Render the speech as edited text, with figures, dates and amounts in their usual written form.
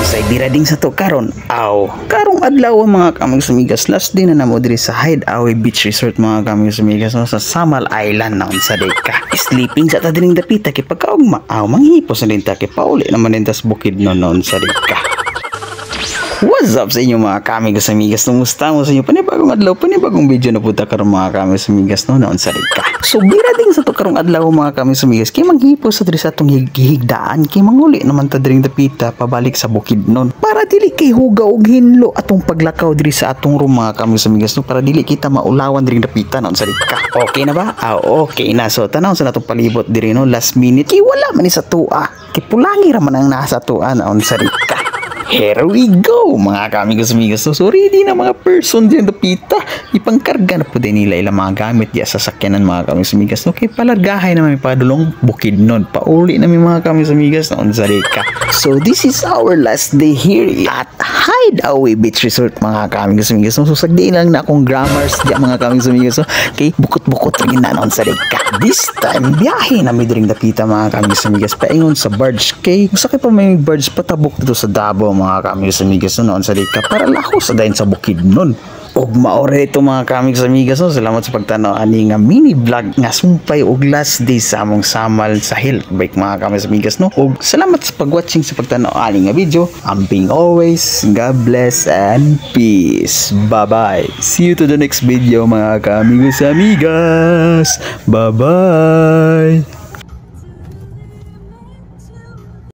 Say birading sa to karon. Karong adlaw mga kamigos amigas, last din na namo diri sa Hideaway Beach Resort mga kamigos amigas no, sa Samal Island naon sa deka. Sleeping sa ta dining dapita kay pagkaugma manghipos na din ta kay pauli naman din tas bukid noon sa deka. What's up sa inyo mga kamigos amigas? Kumusta mo sa inyo? Panibagong adlaw, panibagong video na punta karon mga kamigos amigas no, naon sa deka. So birading sa to karong adlaw mga kamigos amigas kay manghipos sa diri sa atong higdaan kay manguli naman ta diring dapita pabalik sa bukid noon. Para dili kay hugaw og hinlo atong paglakaw diri sa atong room mga kamigos amigas no, para dili kita maulawan diring dapita naon sa deka. Okay na ba? Okay na. So tanaw sa natong palibot diri no, last minute kay wala man ni sa tua. Kay pulangi ra man ang nasa tua naon sa deka. Here we go mga kamigos amigas. So ready na mga person diyan dapita. Ipangkarga na po din nila ilang mga gamit diya sa sakyanan mga kamigos amigas. Okay, palargahay na may padulong bukid nun. Pauli na may mga kamigos amigas na sa deka. So this is our last day here at Hideaway Beach Resort mga kamigos amigas. So sagdiin lang na akong grammars diya mga kamigos amigas. Okay, bukot-bukot rin na noon sa deka. This time biyahe na may diring dapita mga kamigos amigas. Paingon sa barge kay gusto kay pa may barge patabok dito sa Davao mga kamigos amigas noon sa deka para lahos sa dayon sa bukid nun. Og maore ito mga kamigos amigas no. Salamat sa pagtanaw ani nga mini vlog nga sumpay og last day sa among samal sa hill break mga kamigos amigas no. Og salamat sa pagwatching sa pagtanaw ani nga video. Amping always, God bless and peace. Bye bye. See you to the next video mga kamigos amigas. Bye bye.